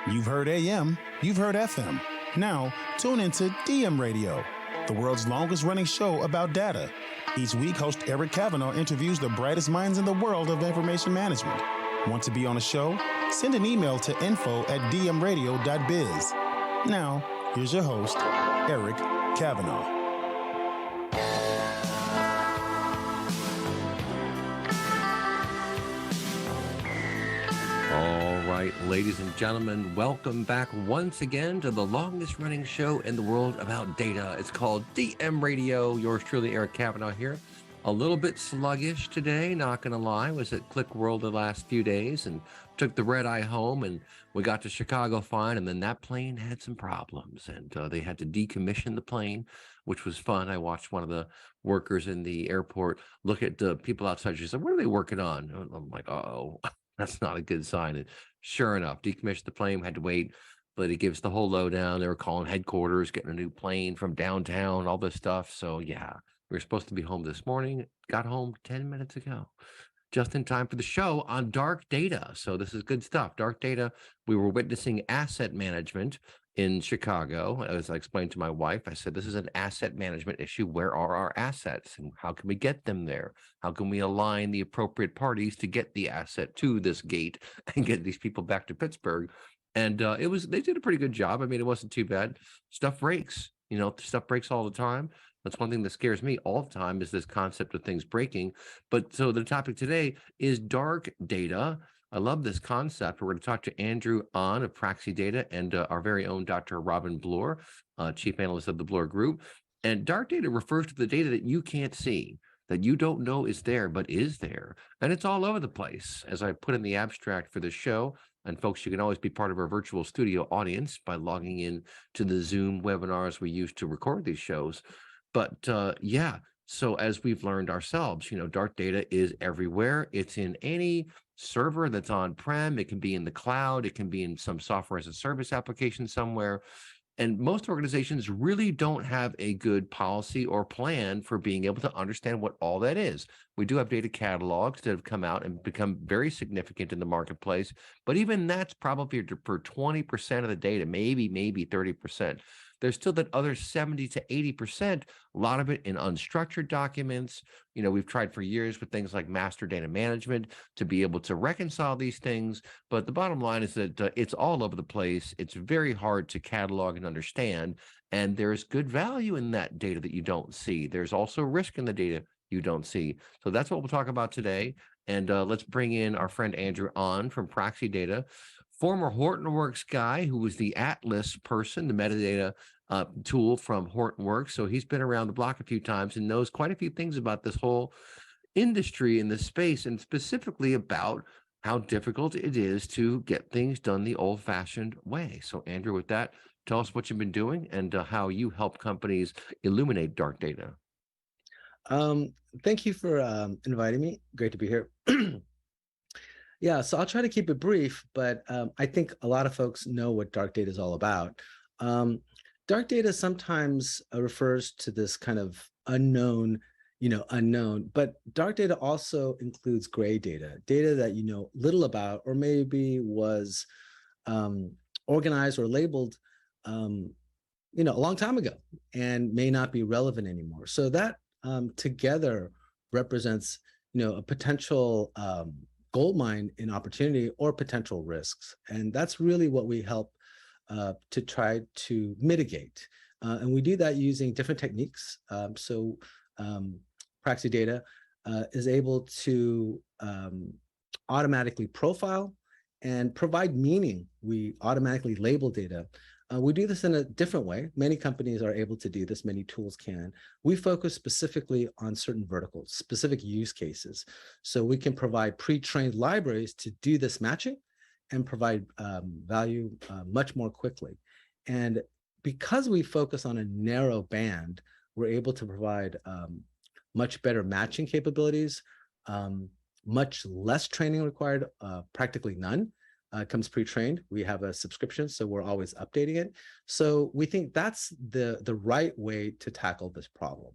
You've heard AM, you've heard FM. Now, tune into DM Radio, the world's longest running show about data. Each week, host Eric Kavanaugh interviews the brightest minds in the world of information management. Want to be on a show? Send an email to info@dmradio.biz. Now, here's your host, Eric Kavanaugh. All right, ladies and gentlemen, welcome back once again to the longest running show in the world about data. It's called DM Radio. Yours truly, Eric Kavanaugh here. A little bit sluggish today, not going to lie. Was at Click World the last few days and took the red eye home, and we got to Chicago fine, and then that plane had some problems, and they had to decommission the plane, which was fun. I watched one of the workers in the airport look at the people outside. She said, "What are they working on?" I'm like, "Uh-oh." That's not a good sign. And sure enough, decommissioned the plane, had to wait. But it gives the whole lowdown. They were calling headquarters, getting a new plane from downtown, all this stuff. So yeah, we were supposed to be home this morning. Got home 10 minutes ago, just in time for the show on dark data. So this is good stuff. Dark data, we were witnessing asset management in Chicago. As I explained to my wife, I said, this is an asset management issue. Where are our assets and how can we get them there? How can we align the appropriate parties to get the asset to this gate and get these people back to Pittsburgh? And they did a pretty good job. I mean, it wasn't too bad. Stuff breaks, stuff breaks all the time. That's one thing that scares me all the time is this concept of things breaking. But so the topic today is dark data. I love this concept. We're going to talk to Andrew Ahn of PraxiData and our very own Dr. Robin Bloor, chief analyst of the Bloor Group. And dark data refers to the data that you can't see, that you don't know is there, but is there. And it's all over the place. As I put in the abstract for the show, and folks, you can always be part of our virtual studio audience by logging in to the Zoom webinars we use to record these shows. But yeah, so as we've learned ourselves, dark data is everywhere. It's in any server that's on-prem. It can be in the cloud. It can be in some software as a service application somewhere. And most organizations really don't have a good policy or plan for being able to understand what all that is. We do have data catalogs that have come out and become very significant in the marketplace, but even that's probably for 20% of the data, maybe 30%. There's still that other 70 to 80%, a lot of it in unstructured documents. We've tried for years with things like master data management to be able to reconcile these things. But the bottom line is that it's all over the place. It's very hard to catalog and understand. And there's good value in that data that you don't see. There's also risk in the data you don't see. So that's what we'll talk about today. And let's bring in our friend Andrew Ahn from PraxiData, former Hortonworks guy who was the Atlas person, the metadata tool from Hortonworks. So he's been around the block a few times and knows quite a few things about this whole industry in this space, and specifically about how difficult it is to get things done the old-fashioned way. So Andrew, with that, tell us what you've been doing and how you help companies illuminate dark data. Thank you for inviting me. Great to be here. Yeah, so I'll try to keep it brief, but I think a lot of folks know what dark data is all about. Dark data sometimes refers to this kind of unknown, but dark data also includes gray data, data that you know little about, or maybe was organized or labeled, a long time ago and may not be relevant anymore. So that together represents, a potential gold mine in opportunity or potential risks. And that's really what we help to try to mitigate. And we do that using different techniques. So PraxiData is able to automatically profile and provide meaning. We automatically label data. We do this in a different way. Many companies are able to do this. Many tools can. We focus specifically on certain verticals, specific use cases. So we can provide pre-trained libraries to do this matching and provide value much more quickly. And because we focus on a narrow band, we're able to provide much better matching capabilities, much less training required, practically none. Comes pre-trained. We have a subscription, so we're always updating it. So we think that's the right way to tackle this problem.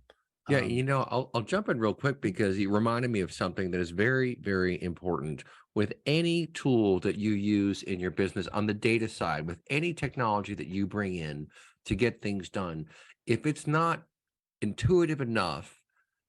Yeah, I'll jump in real quick because you reminded me of something that is very, very important with any tool that you use in your business on the data side, with any technology that you bring in to get things done, if it's not intuitive enough,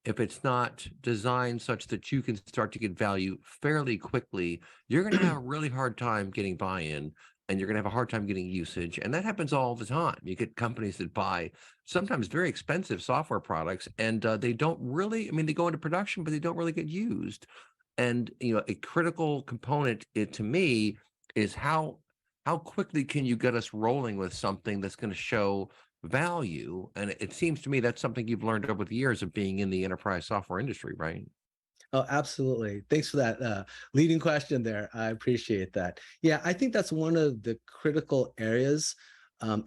if it's not designed such that you can start to get value fairly quickly, you're going to have a really hard time getting buy-in, and you're going to have a hard time getting usage. And that happens all the time. You get companies that buy sometimes very expensive software products, and they don't really, I mean, they go into production, but they don't really get used. And, a critical component to me is how quickly can you get us rolling with something that's going to show value. And it seems to me that's something you've learned over the years of being in the enterprise software industry, right? Oh, absolutely. Thanks for that leading question there. I appreciate that. Yeah, I think that's one of the critical areas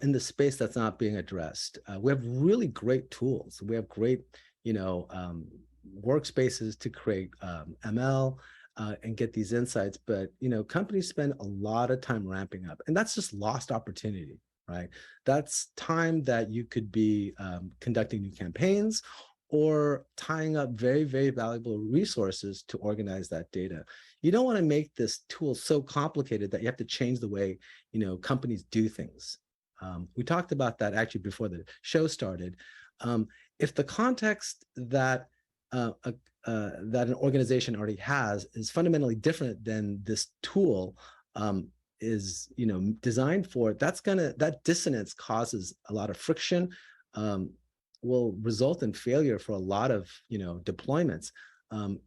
in the space that's not being addressed. We have really great tools. We have great, workspaces to create ML and get these insights. But, companies spend a lot of time ramping up, and that's just lost opportunity, right? That's time that you could be conducting new campaigns or tying up very, very valuable resources to organize that data. You don't want to make this tool so complicated that you have to change the way, companies do things. We talked about that actually before the show started. If the context that that an organization already has is fundamentally different than this tool is designed for, that dissonance causes a lot of friction, will result in failure for a lot of deployments.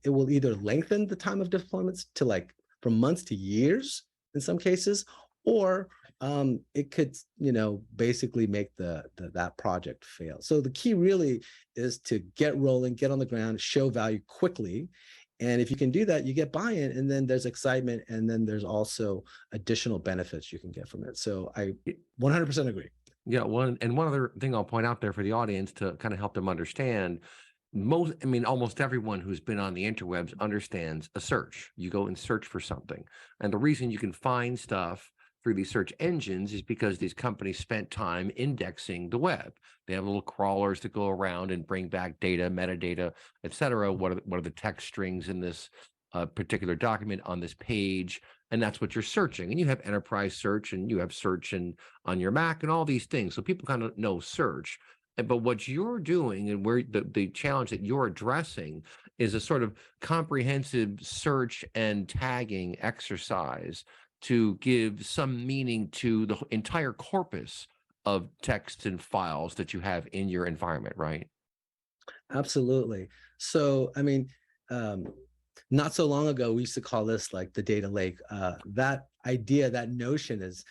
It will either lengthen the time of deployments to from months to years in some cases, or it could basically make that project fail. So the key really is to get rolling, get on the ground, show value quickly. And if you can do that, you get buy-in, and then there's excitement, and then there's also additional benefits you can get from it. So I 100% agree. Yeah, one other thing I'll point out there for the audience to kind of help them understand, almost everyone who's been on the interwebs understands a search. You go and search for something. And the reason you can find stuff through these search engines is because these companies spent time indexing the web. They have little crawlers that go around and bring back data, metadata, et cetera. What are the text strings in this particular document on this page? And that's what you're searching. And you have enterprise search, and you have search on your Mac, and all these things. So people kind of know search. But what you're doing, and where the challenge that you're addressing, is a sort of comprehensive search and tagging exercise to give some meaning to the entire corpus of texts and files that you have in your environment, right? Absolutely. So, not so long ago, we used to call this the data lake. That idea, that notion has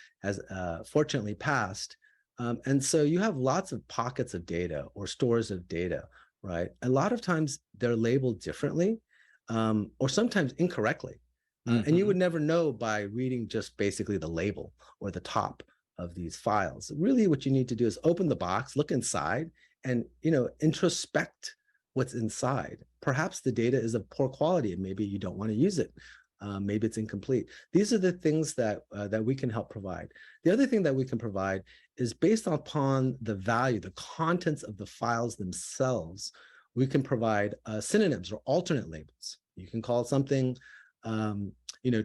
fortunately passed. And so you have lots of pockets of data or stores of data, right? A lot of times they're labeled differently, or sometimes incorrectly. And you would never know by reading just basically the label or the top of these files. Really, what you need to do is open the box, look inside, and introspect what's inside. Perhaps the data is of poor quality, and maybe you don't want to use it. Maybe it's incomplete. These are the things that we can help provide. The other thing that we can provide is based upon the value, the contents of the files themselves. We can provide synonyms or alternate labels. You can call something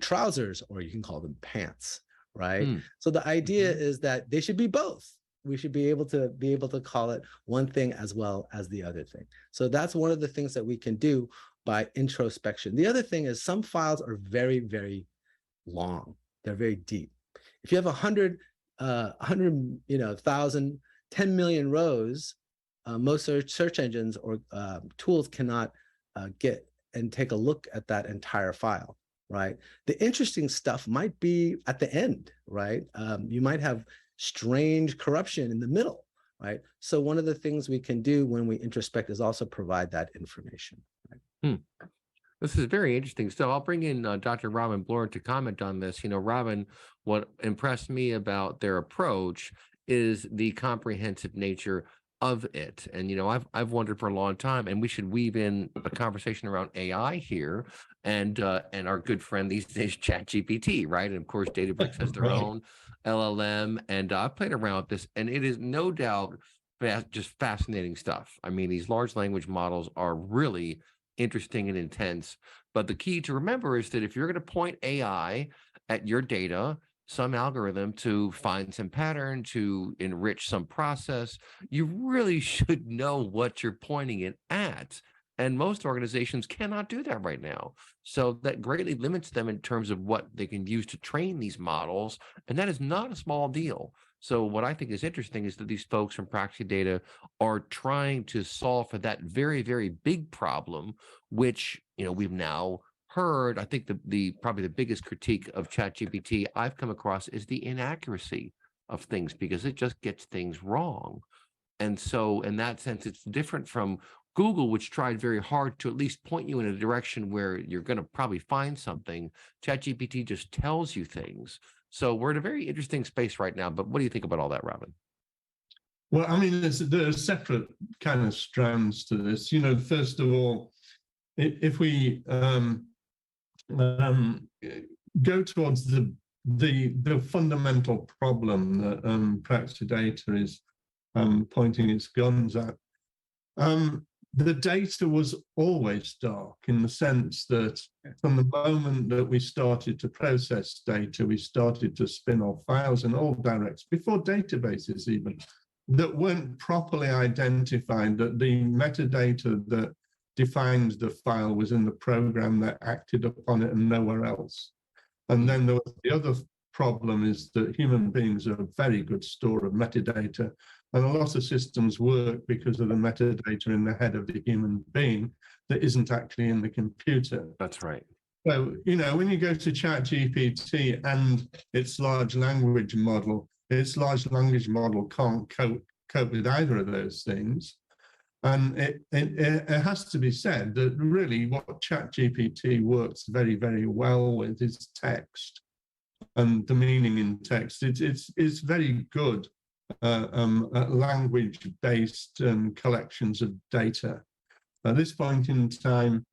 trousers, or you can call them pants, right? So the idea is that they should be both. We should be able to call it one thing as well as the other thing. So that's one of the things that we can do by introspection. The other thing is some files are very, very long. They're very deep. If you have 100, 1,000, 10 million rows, most search engines or tools cannot get and take a look at that entire file, right? The interesting stuff might be at the end, right? You might have strange corruption in the middle, right? So one of the things we can do when we introspect is also provide that information. Right? This is very interesting. So I'll bring in Dr. Robin Bloor to comment on this. Robin, what impressed me about their approach is the comprehensive nature of it. And I've wondered for a long time, and we should weave in a conversation around AI here, and our good friend these days, ChatGPT, right? And of course, Databricks has their own LLM, and I've played around with this, and it is no doubt just fascinating stuff. These large language models are really interesting and intense. But the key to remember is that if you're going to point AI at your data, some algorithm to find some pattern, to enrich some process, you really should know what you're pointing it at. And most organizations cannot do that right now. So that greatly limits them in terms of what they can use to train these models. And that is not a small deal. So what I think is interesting is that these folks from PraxiData are trying to solve for that very, very big problem, which, we've now heard. I think the probably the biggest critique of ChatGPT I've come across is the inaccuracy of things, because it just gets things wrong. And so in that sense, it's different from Google, which tried very hard to at least point you in a direction where you're going to probably find something. ChatGPT just tells you things. So we're in a very interesting space right now. But what do you think about all that, Robin? Well, I mean, there are separate kind of strands to this. First of all, if we go towards the fundamental problem that PraxiData is pointing its guns at, the data was always dark, in the sense that from the moment that we started to process data, we started to spin off files in all directions, before databases even, that weren't properly identified, that the metadata that defined the file was in the program that acted upon it and nowhere else. And then there was the other problem, is that human beings are a very good store of metadata, and a lot of systems work because of the metadata in the head of the human being that isn't actually in the computer. That's right. So, when you go to ChatGPT and its large language model can't cope with either of those things. And it has to be said that really what ChatGPT works very, very well with is text and the meaning in text. It's very good at language-based collections of data. At this point in time,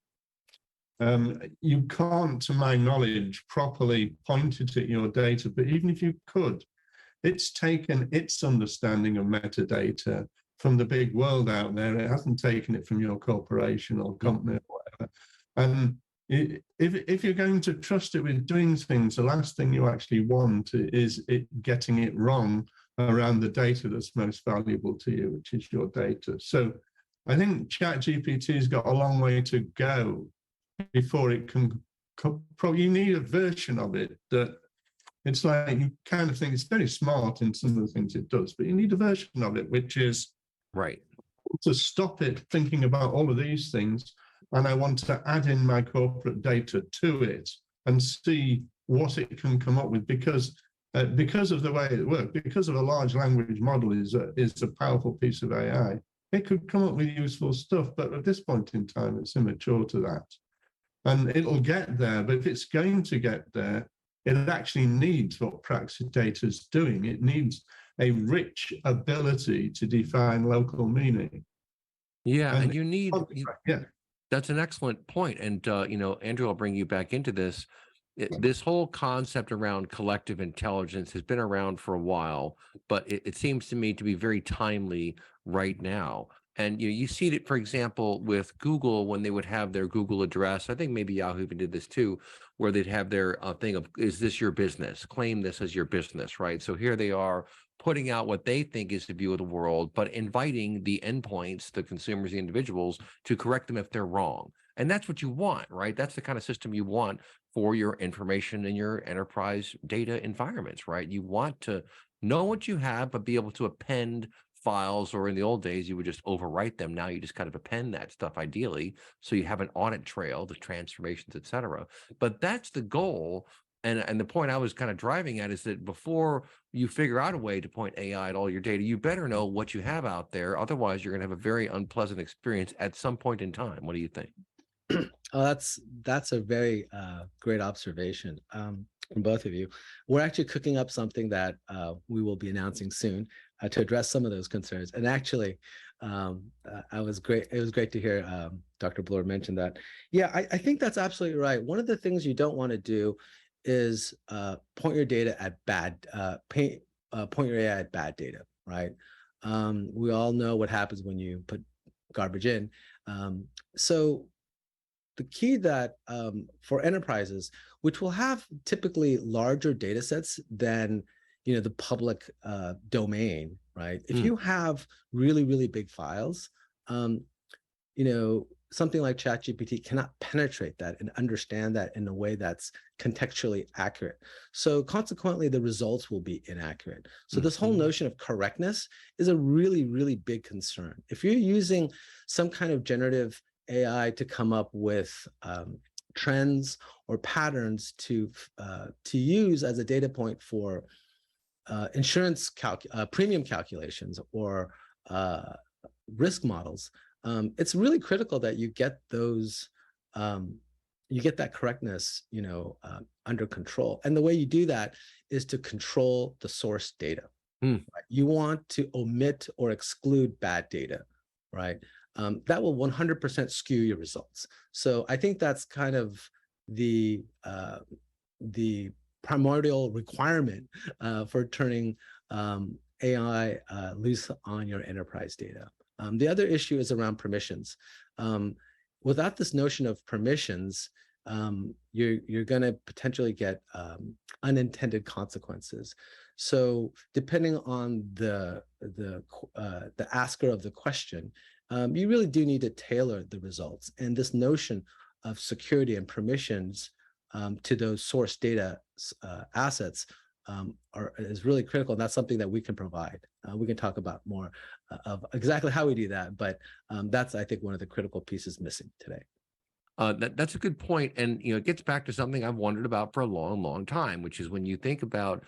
you can't, to my knowledge, properly point it at your data, but even if you could, it's taken its understanding of metadata from the big world out there. It hasn't taken it from your corporation or company or whatever. And if you're going to trust it with doing things, the last thing you actually want is it getting it wrong around the data that's most valuable to you, which is your data. So I think ChatGPT's got a long way to go before it can. Probably you need a version of it that it's like, you kind of think it's very smart in some of the things it does, but you need a version of it which is right to stop it thinking about all of these things, and I want to add in my corporate data to it and see what it can come up with, because of the way it works, because of a large language model is a powerful piece of AI. It could come up with useful stuff, but at this point in time, it's immature to that. And it'll get there, but if it's going to get there, it actually needs what PraxiData is doing. It needs a rich ability to define local meaning. Yeah, and you need, yeah. That's an excellent point. And, Andrew, I'll bring you back into this. This whole concept around collective intelligence has been around for a while, but it seems to me to be very timely right now. And you see it, for example, with Google when they would have their Google address. I think maybe Yahoo even did this too, where they'd have their thing of, is this your business? Claim this as your business, right? So here they are putting out what they think is the view of the world, but inviting the endpoints, the consumers, the individuals, to correct them if they're wrong. And that's what you want, right? That's the kind of system you want for your information and your enterprise data environments, right? You want to know what you have, but be able to append files, or in the old days, you would just overwrite them. Now you just kind of append that stuff ideally. So you have an audit trail, the transformations, et cetera. But that's the goal. And the point I was kind of driving at is that before you figure out a way to point AI at all your data, you better know what you have out there. Otherwise, you're going to have a very unpleasant experience at some point in time. What do you think? Oh, that's a very great observation from both of you. We're actually cooking up something that we will be announcing soon to address some of those concerns. And actually, it was great to hear Dr. Bloor mention that. Yeah, I think that's absolutely right. One of the things you don't want to do is point your data at point your AI at bad data, right? We all know what happens when you put garbage in. So the key that for enterprises, which will have typically larger data sets than the public domain, right? If you have really, really big files, something like ChatGPT cannot penetrate that and understand that in a way that's contextually accurate. So consequently, the results will be inaccurate. So this whole notion of correctness is a really, really big concern. If you're using some kind of generative AI to come up with trends or patterns to use as a data point for insurance premium calculations or risk models, it's really critical that you get those, you get that correctness, under control. And the way you do that is to control the source data. Right? You want to omit or exclude bad data, right? That will 100% skew your results. So I think that's kind of the primordial requirement for turning AI loose on your enterprise data. The other issue is around permissions. Without this notion of permissions, you're going to potentially get unintended consequences. So depending on the asker of the question, you really do need to tailor the results. And this notion of security and permissions to those source data assets is really critical. And that's something that we can provide. We can talk about more of exactly how we do that, but that's, I think, one of the critical pieces missing today. That's a good point. And, it gets back to something I've wondered about for a long, long time, which is when you think about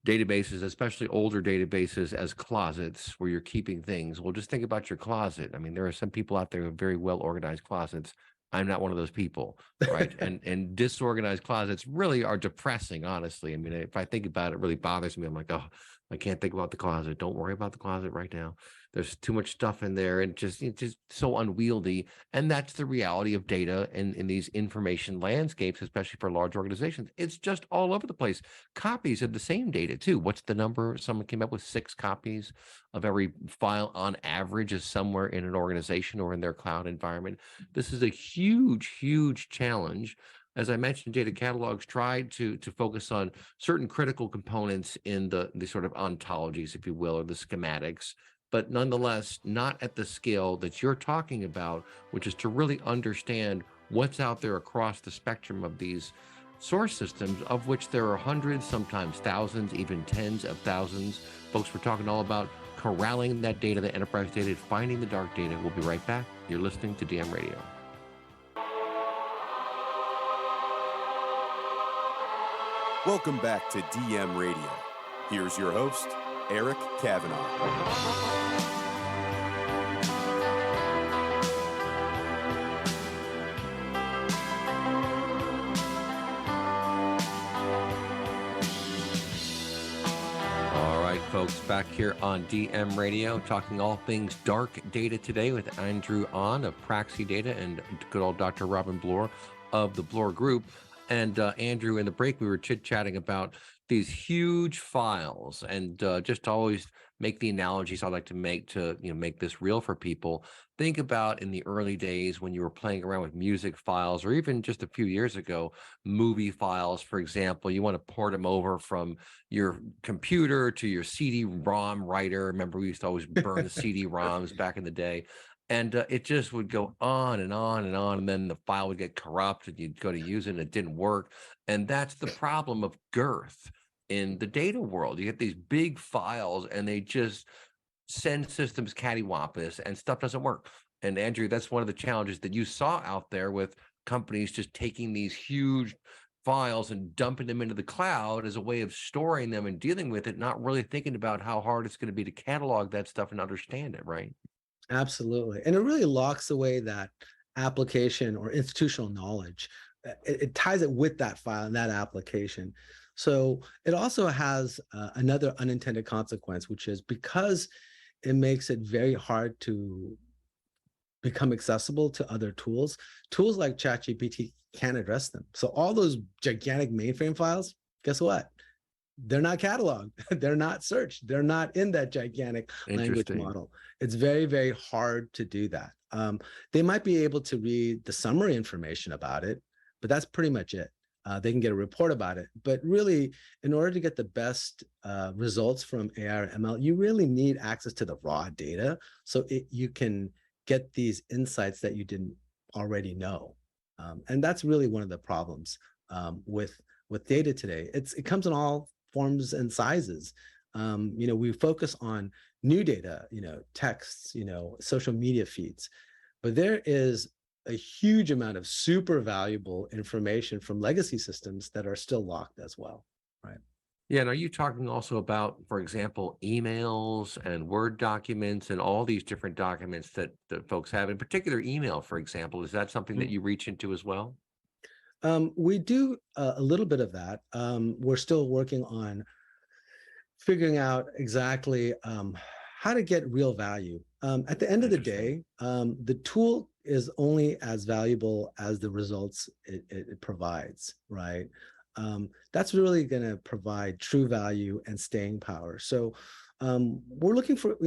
databases, especially older databases, as closets where you're keeping things. Well, just think about your closet. I mean, there are some people out there who have very well organized closets. I'm not one of those people, right? and disorganized closets really are depressing, honestly. I mean, if I think about it, it really bothers me. I'm like, oh, I can't think about the closet. Don't worry about the closet right now. There's too much stuff in there, and it's just so unwieldy. And that's the reality of data in these information landscapes, especially for large organizations. It's just all over the place. Copies of the same data too. What's the number? Someone came up with 6 copies of every file on average is somewhere in an organization or in their cloud environment. This is a huge, huge challenge. As I mentioned, data catalogs tried to focus on certain critical components in the sort of ontologies, if you will, or the schematics, but nonetheless, not at the scale that you're talking about, which is to really understand what's out there across the spectrum of these source systems, of which there are hundreds, sometimes thousands, even tens of thousands. Folks, we're talking all about corralling that data, the enterprise data, finding the dark data. We'll be right back. You're listening to DM Radio. Welcome back to DM Radio. Here's your host, Eric Kavanaugh. Folks, back here on DM Radio, talking all things dark data today with Andrew Ahn of PraxiData and good old Dr. Robin Bloor of the Bloor Group. And Andrew, in the break, we were chit-chatting about these huge files, and just always make the analogies I like to make to make this real for people. Think about in the early days when you were playing around with music files, or even just a few years ago, movie files, for example. You want to port them over from your computer to your CD-ROM writer. Remember, we used to always burn CD-ROMs back in the day. And it just would go on and on and on. And then the file would get corrupted. You'd go to use it and it didn't work. And that's the problem of girth in the data world. You get these big files and they just send systems cattywampus and stuff doesn't work. And Andrew, that's one of the challenges that you saw out there with companies just taking these huge files and dumping them into the cloud as a way of storing them and dealing with it, not really thinking about how hard it's going to be to catalog that stuff and understand it, right? Absolutely. And it really locks away that application or institutional knowledge. It ties it with that file and that application. So it also has another unintended consequence, which is because it makes it very hard to become accessible to other tools. Tools like ChatGPT can't address them. So all those gigantic mainframe files, guess what? they're not cataloged, they're not searched, they're not in that gigantic language model. It's very, very hard to do that. They might be able to read the summary information about it, but that's pretty much it. They can get a report about it. But really, in order to get the best results from AI or ML, you really need access to the raw data so you can get these insights that you didn't already know. And that's really one of the problems with data today. It comes in all forms and sizes. We focus on new data, texts, social media feeds, but there is a huge amount of super valuable information from legacy systems that are still locked as well, right? Yeah, and are you talking also about, for example, emails and Word documents and all these different documents that folks have, in particular email, for example? Is that something that you reach into as well? We do a little bit of that. We're still working on figuring out exactly how to get real value. At the end of the day, the tool is only as valuable as the results it provides, right? That's really going to provide true value and staying power. So we're looking for,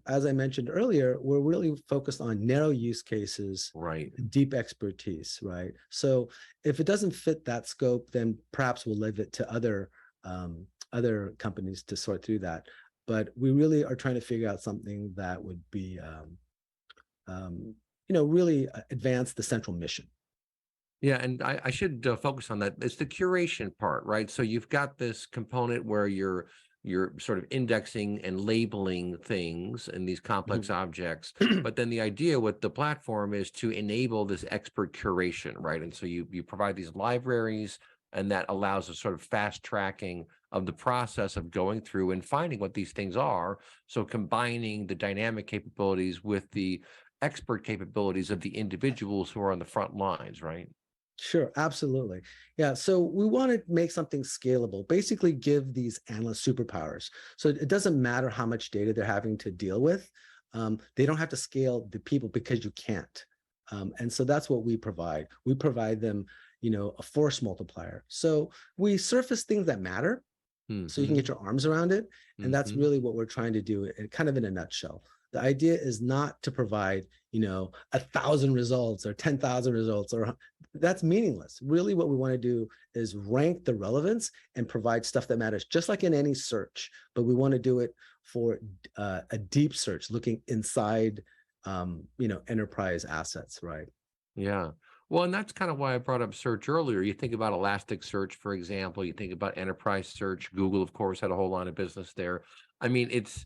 as I mentioned earlier, we're really focused on narrow use cases, right? Deep expertise, right? So if it doesn't fit that scope, then perhaps we'll leave it to other companies to sort through that. But we really are trying to figure out something that would be, really advance the central mission. Yeah, and I should focus on that. It's the curation part, right? So you've got this component where you're sort of indexing and labeling things and these complex objects, but then the idea with the platform is to enable this expert curation, right? And so you provide these libraries, and that allows a sort of fast tracking of the process of going through and finding what these things are. So combining the dynamic capabilities with the expert capabilities of the individuals who are on the front lines, right? Sure, absolutely. Yeah, so we want to make something scalable, basically give these analysts superpowers. So it doesn't matter how much data they're having to deal with. They don't have to scale the people because you can't. And so that's what we provide. We provide them, a force multiplier. So we surface things that matter, so you can get your arms around it. And that's really what we're trying to do, kind of in a nutshell. The idea is not to provide, 1,000 results or 10,000 results, or that's meaningless. Really, what we want to do is rank the relevance and provide stuff that matters, just like in any search. But we want to do it for a deep search, looking inside, enterprise assets, right? Yeah. Well, and that's kind of why I brought up search earlier. You think about Elasticsearch, for example. You think about enterprise search. Google, of course, had a whole line of business there. I mean, it's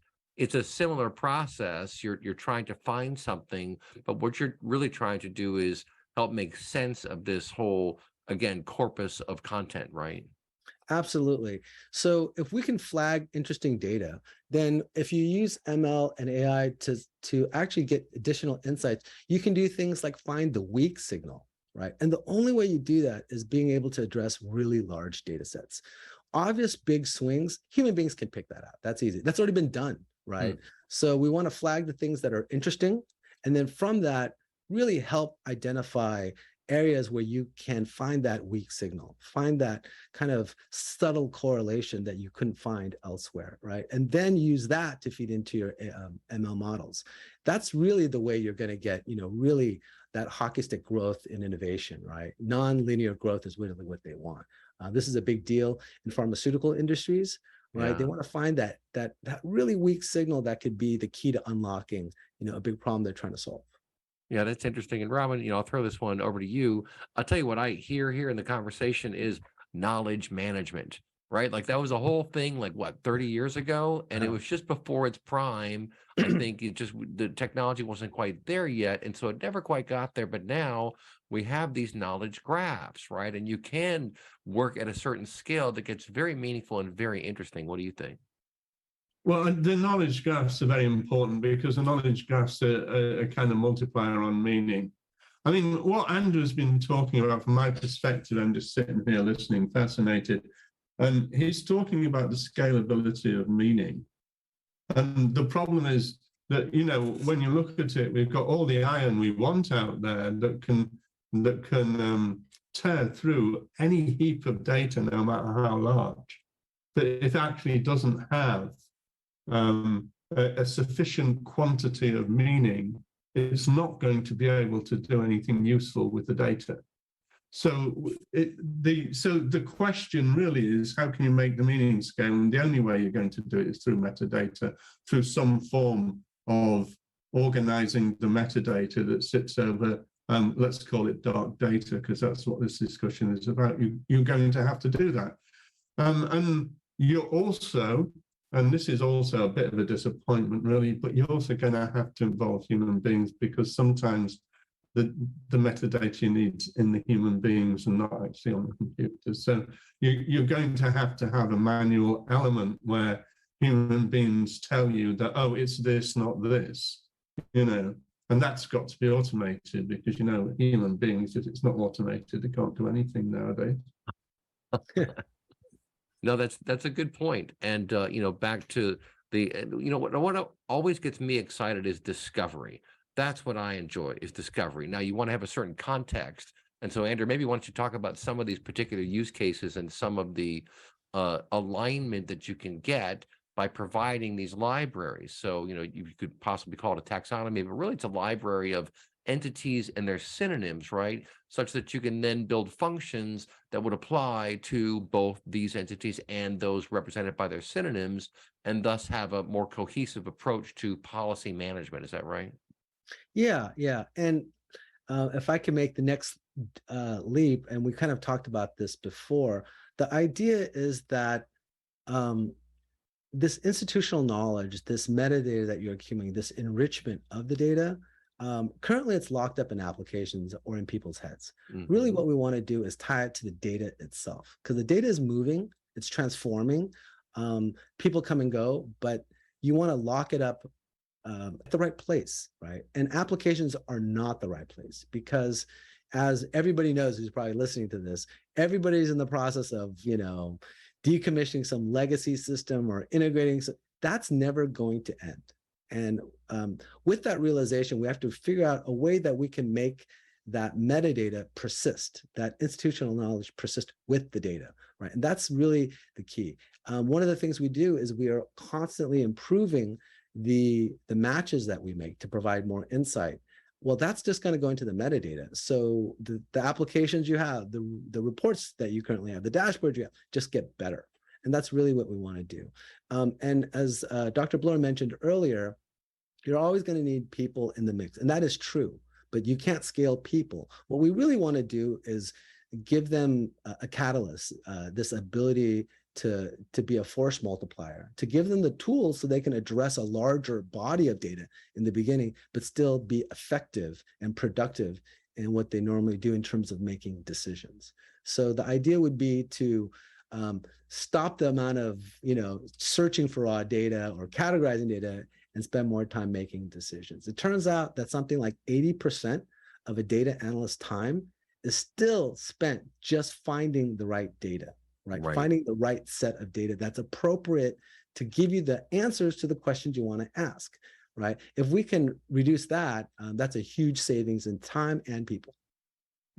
a similar process. You're trying to find something, but what you're really trying to do is help make sense of this whole, again, corpus of content, right? Absolutely. So if we can flag interesting data, then if you use ML and AI to actually get additional insights, you can do things like find the weak signal, right? And the only way you do that is being able to address really large data sets. Obvious big swings, human beings can pick that out. That's easy. That's already been done, right? So we want to flag the things that are interesting, and then from that, really help identify areas where you can find that weak signal, find that kind of subtle correlation that you couldn't find elsewhere, right? And then use that to feed into your ML models. That's really the way you're going to get, really that hockey stick growth in innovation, right? Non-linear growth is really what they want. This is a big deal in pharmaceutical industries, right? They want to find that really weak signal that could be the key to unlocking, a big problem they're trying to solve. Yeah, that's interesting. And Robin, I'll throw this one over to you. I'll tell you what I hear here in the conversation is knowledge management, right? Like that was a whole thing, like what, 30 years ago? And it was just before its prime. I think the technology wasn't quite there yet. And so it never quite got there. But now we have these knowledge graphs, right? And you can work at a certain scale that gets very meaningful and very interesting. What do you think? Well, the knowledge graphs are very important because the knowledge graphs are a kind of multiplier on meaning. I mean, what Andrew's been talking about from my perspective, I'm just sitting here listening, fascinated, and he's talking about the scalability of meaning. And the problem is that, when you look at it, we've got all the iron we want out there that can tear through any heap of data, no matter how large. that it actually doesn't have a sufficient quantity of meaning, it's not going to be able to do anything useful with the data. So the question really is, how can you make the meaning scale? And the only way you're going to do it is through metadata, through some form of organizing the metadata that sits over, let's call it dark data, because that's what this discussion is about. You're going to have to do that. And you're also, and this is also a bit of a disappointment really, but you're also going to have to involve human beings, because sometimes the metadata you need in the human beings and not actually on the computer. So you're going to have a manual element where human beings tell you that, oh, it's this, not this, and that's got to be automated, because, human beings, if it's not automated, they can't do anything nowadays. No, that's a good point. And, back to the, what always gets me excited is discovery. That's what I enjoy, is discovery. Now, you want to have a certain context. And so, Andrew, maybe why don't you talk about some of these particular use cases and some of the alignment that you can get by providing these libraries. So, you could possibly call it a taxonomy, but really it's a library of entities and their synonyms, right? Such that you can then build functions that would apply to both these entities and those represented by their synonyms, and thus have a more cohesive approach to policy management. Is that right? Yeah. And if I can make the next leap, and we kind of talked about this before, the idea is that this institutional knowledge, this metadata that you're accumulating, this enrichment of the data, currently it's locked up in applications or in people's heads. Mm-hmm. Really what we want to do is tie it to the data itself, because the data is moving, it's transforming, people come and go, but you want to lock it up at the right place, right? And applications are not the right place, because as everybody knows who's probably listening to this, everybody's in the process of, decommissioning some legacy system or integrating. That's never going to end. And with that realization, we have to figure out a way that we can make that metadata persist, that institutional knowledge persist with the data, right? And that's really the key. One of the things we do is we are constantly improving the matches that we make to provide more insight. Well, that's just going to go into the metadata. So the applications you have, the reports that you currently have, the dashboard you have, just get better. And that's really what we want to do. And as Dr. Bloor mentioned earlier, you're always going to need people in the mix. And that is true, but you can't scale people. What we really want to do is give them a catalyst, this ability to be a force multiplier, to give them the tools so they can address a larger body of data in the beginning, but still be effective and productive in what they normally do in terms of making decisions. So the idea would be to stop the amount of searching for raw data or categorizing data and spend more time making decisions. It turns out that something like 80% of a data analyst's time is still spent just finding the right data. Right? Finding the right set of data that's appropriate to give you the answers to the questions you want to ask, right? If we can reduce that, that's a huge savings in time and people.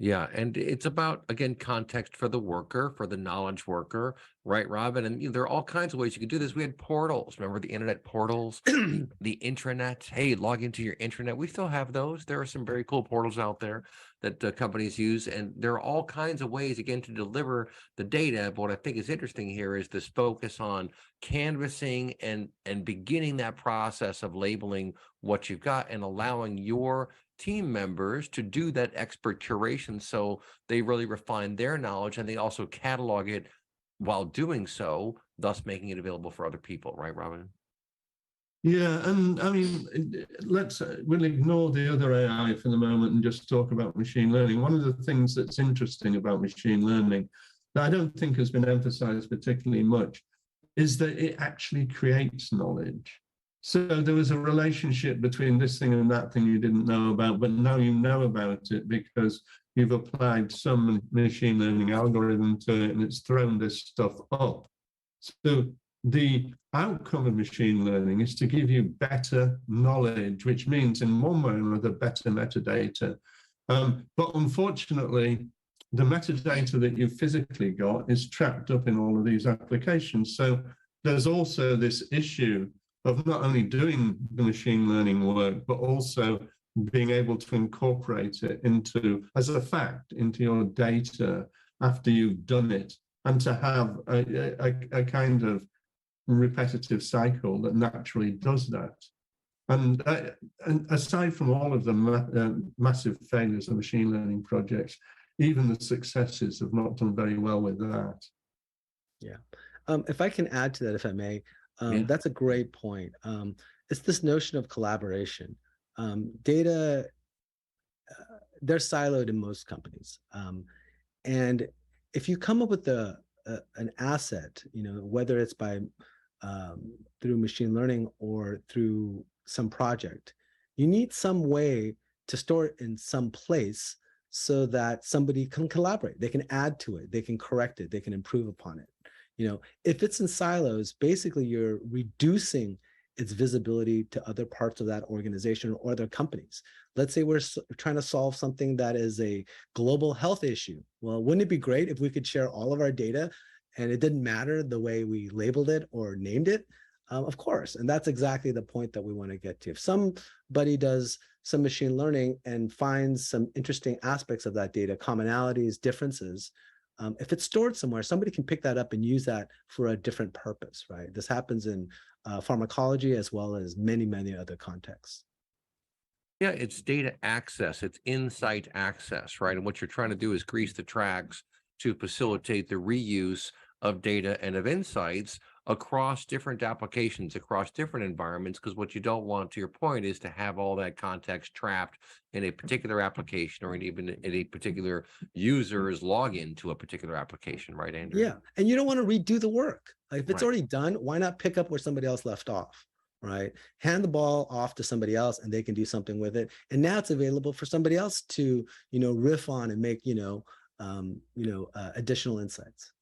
Yeah, and it's about, again, context for the worker, for the knowledge worker, right, Robin? And there are all kinds of ways you can do this. We had portals. Remember the internet portals, the intranet? Hey, log into your intranet. We still have those. There are some very cool portals out there that companies use, and there are all kinds of ways, again, to deliver the data. But what I think is interesting here is this focus on canvassing and beginning that process of labeling what you've got and allowing your team members to do that expert curation, so they really refine their knowledge and they also catalog it while doing so, thus making it available for other people, right, Robin? Yeah, and I mean, we'll ignore the other AI for the moment and just talk about machine learning. One of the things that's interesting about machine learning that I don't think has been emphasized particularly much is that it actually creates knowledge. So there was a relationship between this thing and that thing you didn't know about, but now you know about it because you've applied some machine learning algorithm to it and it's thrown this stuff up. So the outcome of machine learning is to give you better knowledge, which means in one way or another better metadata. But unfortunately, the metadata that you've physically got is trapped up in all of these applications. So there's also this issue of not only doing the machine learning work, but also being able to incorporate it into, as a fact, into your data after you've done it, and to have a kind of repetitive cycle that naturally does that. And aside from all of the massive failures of machine learning projects, even the successes have not done very well with that. Yeah. If I can add to that, if I may, Yeah. that's a great point. It's this notion of collaboration. Data, they're siloed in most companies. And if you come up with an asset, whether it's by through machine learning or through some project, you need some way to store it in some place so that somebody can collaborate. They can add to it, they can correct it, they can improve upon it. If it's in silos, basically you're reducing its visibility to other parts of that organization or other companies. Let's say we're trying to solve something that is a global health issue. Well, wouldn't it be great if we could share all of our data and it didn't matter the way we labeled it or named it? Of course. And that's exactly the point that we want to get to. If somebody does some machine learning and finds some interesting aspects of that data, commonalities, differences, if it's stored somewhere, somebody can pick that up and use that for a different purpose, right? This happens in pharmacology as well as many, many other contexts. Yeah, it's data access, it's insight access, right? And what you're trying to do is grease the tracks to facilitate the reuse of data and of insights across different applications, across different environments, because what you don't want, to your point, is to have all that context trapped in a particular application or even in a particular user's login to a particular application, right, Andrew? Yeah, and you don't want to redo the work. Like, if it's Right. already done, why not pick up where somebody else left off, right? Hand the ball off to somebody else and they can do something with it. And now it's available for somebody else to, riff on and make, additional insights.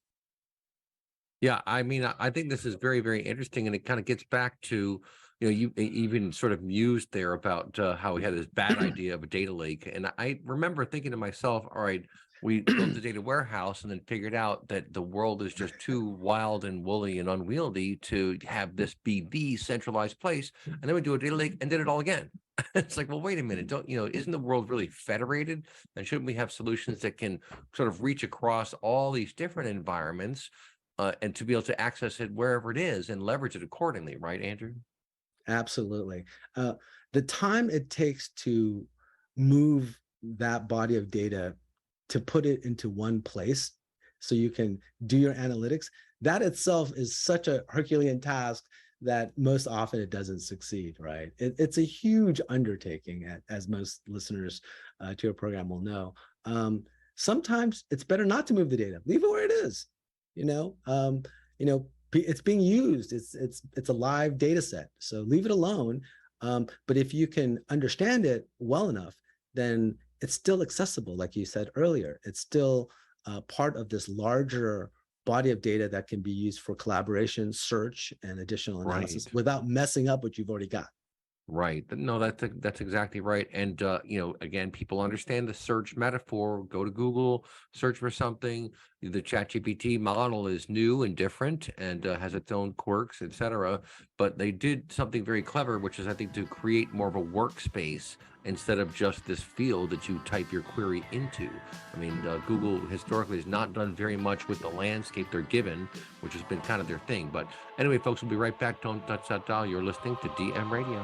Yeah, I mean, I think this is very, very interesting, and it kind of gets back to, you even sort of mused there about how we had this bad idea of a data lake, and I remember thinking to myself, all right, we built the data warehouse and then figured out that the world is just too wild and woolly and unwieldy to have this be the centralized place, and then we do a data lake and did it all again. It's like, well, wait a minute, isn't the world really federated? And shouldn't we have solutions that can sort of reach across all these different environments? And to be able to access it wherever it is and leverage it accordingly, right, Andrew? Absolutely. The time it takes to move that body of data to put it into one place so you can do your analytics, that itself is such a Herculean task that most often it doesn't succeed, right? It's a huge undertaking, as most listeners to your program will know. Sometimes it's better not to move the data, leave it where it is. It's being used. It's a live data set, so leave it alone. But if you can understand it well enough, then it's still accessible, like you said earlier. It's still part of this larger body of data that can be used for collaboration, search, and additional analysis without messing up what you've already got. Right. No, that's exactly right. And again, people understand the search metaphor. Go to Google, search for something. The ChatGPT model is new and different and has its own quirks, etc. But they did something very clever, which is, I think, to create more of a workspace instead of just this field that you type your query into. I mean, Google historically has not done very much with the landscape they're given, which has been kind of their thing. But anyway, folks, we'll be right back. Don't touch that dial. You're listening to DM Radio.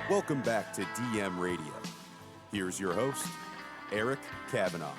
Welcome back to DM Radio. Here's your host, Eric Kavanaugh.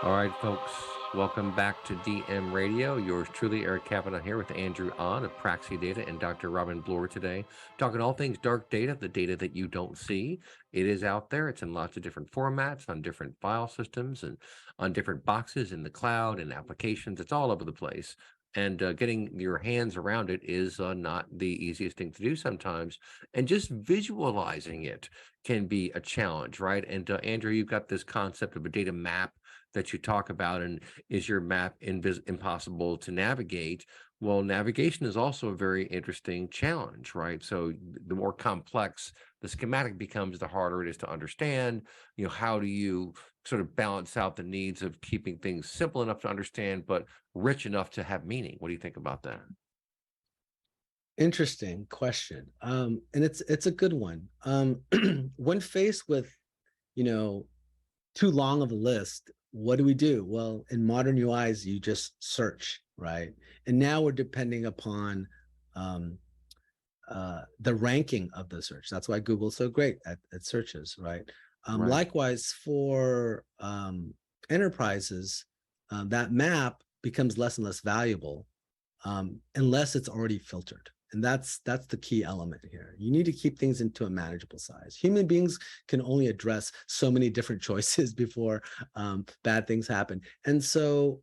All right, folks, welcome back to DM Radio. Yours truly, Eric Kavanaugh, here with Andrew Ahn of PraxiData and Dr. Robin Bloor today, talking all things dark data, the data that you don't see. It is out there. It's in lots of different formats, on different file systems, and on different boxes in the cloud and applications. It's all over the place. And getting your hands around it is not the easiest thing to do sometimes. And just visualizing it can be a challenge, right? And Andrew, you've got this concept of a data map that you talk about, and is your map impossible to navigate? Well, navigation is also a very interesting challenge, right? So the more complex the schematic becomes, the harder it is to understand. How do you sort of balance out the needs of keeping things simple enough to understand, but rich enough to have meaning? What do you think about that? Interesting question. And it's a good one. When faced with, too long of a list, what do we do? Well, in modern UIs, you just search, right? And now we're depending upon the ranking of the search. That's why Google's so great at searches, right? Right. Likewise, for enterprises, that map becomes less and less valuable unless it's already filtered. And that's the key element here. You need to keep things into a manageable size. Human beings can only address so many different choices before bad things happen. And so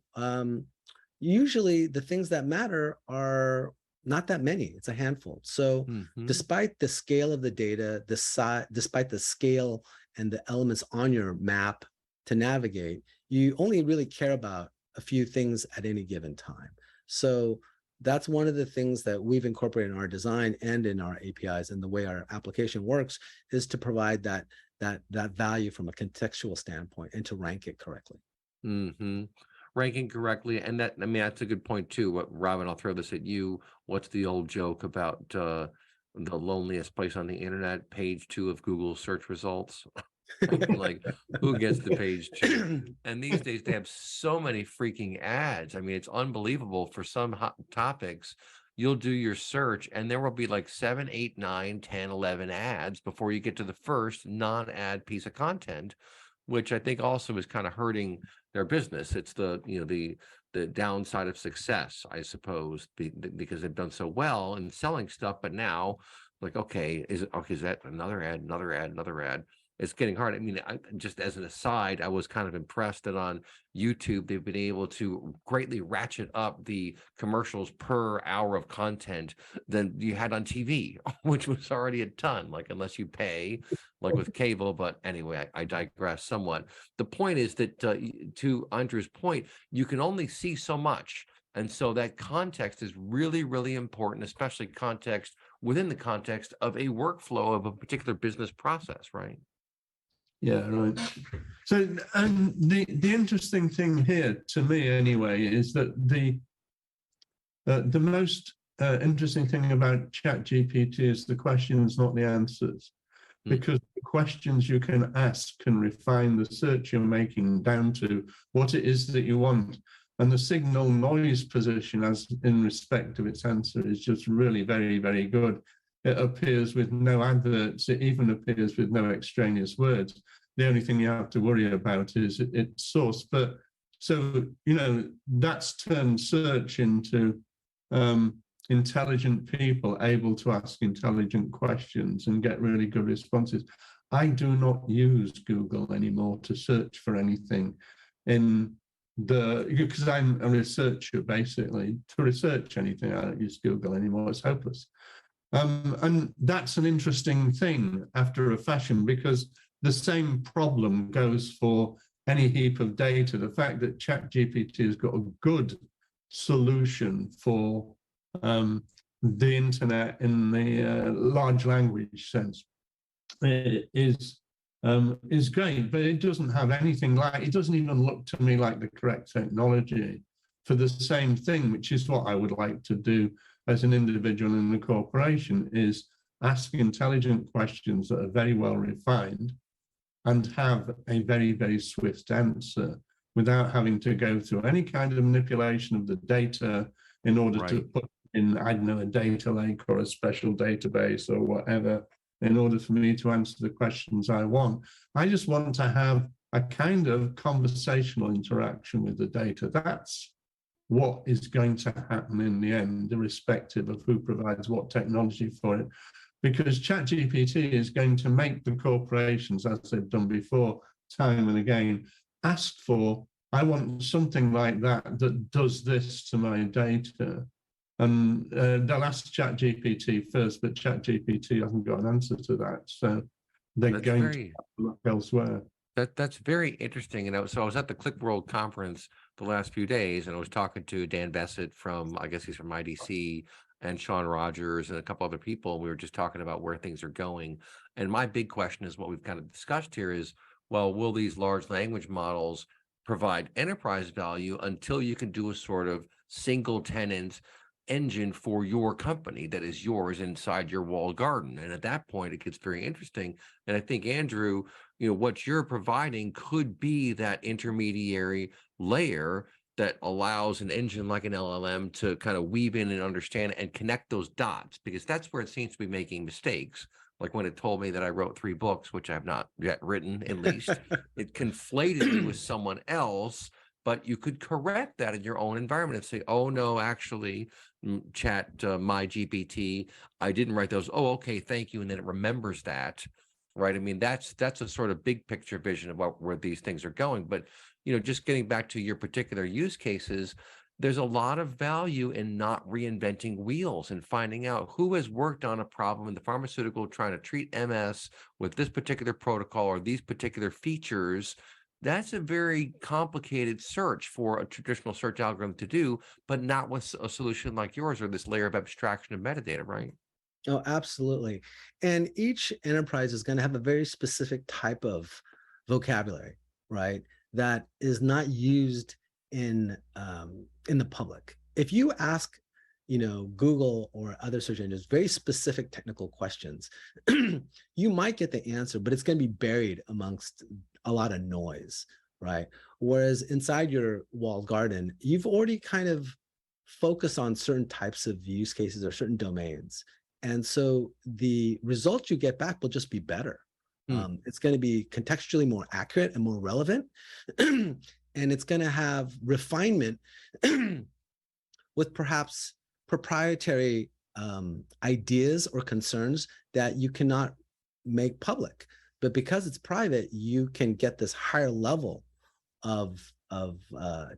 usually the things that matter are not that many. It's a handful. So despite the scale of the data, despite the scale and the elements on your map to navigate, you only really care about a few things at any given time. So that's one of the things that we've incorporated in our design and in our APIs, and the way our application works is to provide that value from a contextual standpoint and to rank it correctly. Ranking correctly, and that's a good point too. What, Robin, I'll throw this at you. What's the old joke about the loneliest place on the internet? Page 2 of Google search results. Like, who gets to page 2? And these days they have so many freaking ads. I mean, it's unbelievable. For some hot topics, you'll do your search and there will be like 7, 8, 9, 10, 11 ads before you get to the first non-ad piece of content, which I think also is kind of hurting their business. It's the downside of success, I suppose, because they've done so well in selling stuff, but now, like, is that another ad? It's getting hard. I mean, just as an aside, I was kind of impressed that on YouTube, they've been able to greatly ratchet up the commercials per hour of content than you had on TV, which was already a ton, like, unless you pay, like with cable. But anyway, I digress somewhat. The point is that, to Andrew's point, you can only see so much. And so that context is really, really important, especially context within the context of a workflow of a particular business process, right? Yeah, right. So, and the interesting thing here, to me anyway, is that the most interesting thing about ChatGPT is the questions, not the answers, because the questions you can ask can refine the search you're making down to what it is that you want. And the signal noise position, as in respect of its answer, is just really very, very good. It appears with no adverts. It even appears with no extraneous words. The only thing you have to worry about is its source. But so, that's turned search into intelligent people able to ask intelligent questions and get really good responses. I do not use Google anymore to search for anything because I'm a researcher, basically. To research anything, I don't use Google anymore. It's hopeless. And that's an interesting thing after a fashion, because the same problem goes for any heap of data. The fact that ChatGPT has got a good solution for the internet in the large language sense is great, but it doesn't have anything it doesn't even look to me like the correct technology for the same thing, which is what I would like to do as an individual in the corporation, is ask intelligent questions that are very well refined and have a very, very swift answer without having to go through any kind of manipulation of the data in order to put in, a data lake or a special database or whatever, in order for me to answer the questions I want. I just want to have a kind of conversational interaction with the data. That's what is going to happen in the end, irrespective of who provides what technology for it. Because ChatGPT is going to make the corporations, as they've done before, time and again, ask for, I want something like that does this to my data. And they'll ask ChatGPT first, but ChatGPT hasn't got an answer to that. So they're going to look elsewhere. That's very interesting. And so I was at the Click World conference the last few days, and I was talking to Dan Bessett from, I guess he's from IDC, and Sean Rogers and a couple other people. And we were just talking about where things are going. And my big question is what we've kind of discussed here is, well, will these large language models provide enterprise value until you can do a sort of single tenant engine for your company that is yours inside your walled garden? And at that point, it gets very interesting. And I think, Andrew, what you're providing could be that intermediary layer that allows an engine like an LLM to kind of weave in and understand and connect those dots, because that's where it seems to be making mistakes. Like when it told me that I wrote 3 books, which I've not yet written, at least, it conflated me with someone else. But you could correct that in your own environment and say, oh, no, actually, chat my GPT, I didn't write those. Oh, okay, thank you. And then it remembers that. Right. I mean, that's a sort of big picture vision of where these things are going. But, just getting back to your particular use cases, there's a lot of value in not reinventing wheels and finding out who has worked on a problem in the pharmaceutical trying to treat MS with this particular protocol or these particular features. That's a very complicated search for a traditional search algorithm to do, but not with a solution like yours or this layer of abstraction of metadata, right? Oh, absolutely. And each enterprise is going to have a very specific type of vocabulary, right? That is not used in the public. If you ask, Google or other search engines very specific technical questions, you might get the answer, but it's going to be buried amongst a lot of noise, right? Whereas inside your walled garden, you've already kind of focused on certain types of use cases or certain domains. And so the results you get back will just be better. It's going to be contextually more accurate and more relevant. And it's going to have refinement with perhaps proprietary ideas or concerns that you cannot make public. But because it's private, you can get this higher level of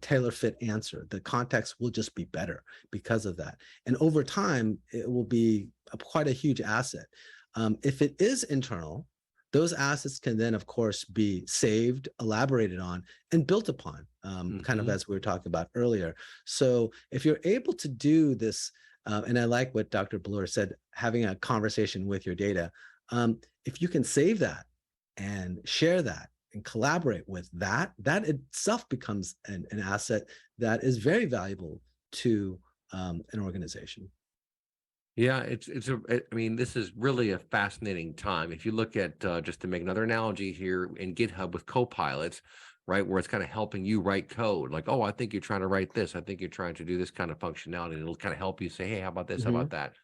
tailor fit answer. The context will just be better because of that. And over time, it will be quite a huge asset. If it is internal, those assets can then, of course, be saved, elaborated on, and built upon, kind of as we were talking about earlier. So if you're able to do this, and I like what Dr. Bloor said, having a conversation with your data, if you can save that and share that and collaborate with that, that itself becomes an asset that is very valuable to an organization. Yeah, I mean, this is really a fascinating time. If you look at, just to make another analogy here in GitHub with Copilot, right, where it's kind of helping you write code, like, oh, I think you're trying to write this. I think you're trying to do this kind of functionality. And it'll kind of help you say, hey, how about this? How about that?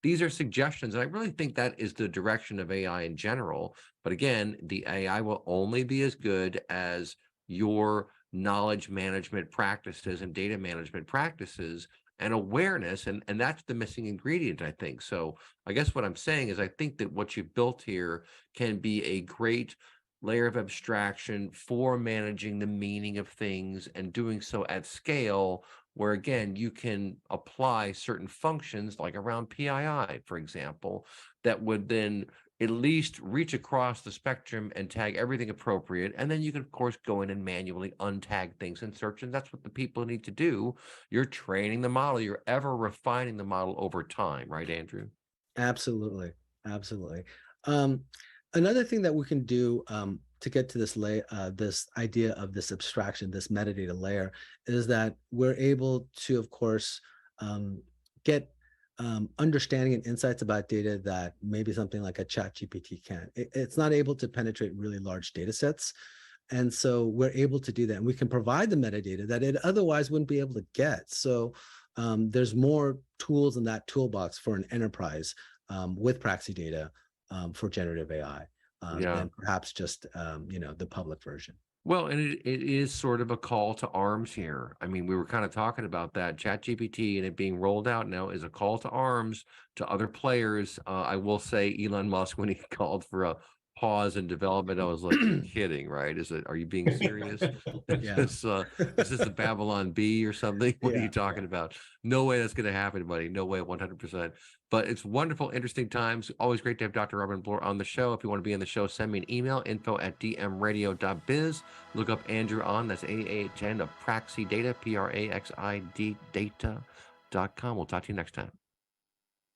These are suggestions. And I really think that is the direction of AI in general. But again, the AI will only be as good as your knowledge management practices and data management practices and awareness. And that's the missing ingredient, I think. So I guess what I'm saying is I think that what you've built here can be a great layer of abstraction for managing the meaning of things and doing so at scale, where again, you can apply certain functions like around PII, for example, that would then at least reach across the spectrum and tag everything appropriate. And then you can, of course, go in and manually untag things in search. And that's what the people need to do. You're training the model. You're ever refining the model over time, right, Andrew? Absolutely. Absolutely. Another thing that we can do to get to this idea of this abstraction, this metadata layer, is that we're able to, of course, get understanding and insights about data that maybe something like a chat GPT can't. It's not able to penetrate really large data sets. And so we're able to do that. And we can provide the metadata that it otherwise wouldn't be able to get. So there's more tools in that toolbox for an enterprise with PraxiData for generative AI than perhaps just, the public version. Well, and it is sort of a call to arms here. I mean, we were kind of talking about that. ChatGPT and it being rolled out now is a call to arms to other players. I will say Elon Musk, when he called for a pause in development. I was like, you're kidding, right? Are you being serious? Yeah. is this the Babylon Bee or something? What are Yeah, you talking about? No way that's going to happen, buddy. No way, 100%. But it's wonderful, interesting times. Always great to have Dr. Robin Bloor on the show. If you want to be on the show, send me an email, info@dmradio.biz. Look up Andrew Ahn, that's AAHN of PraxiData, PRAXID data.com. We'll talk to you next time.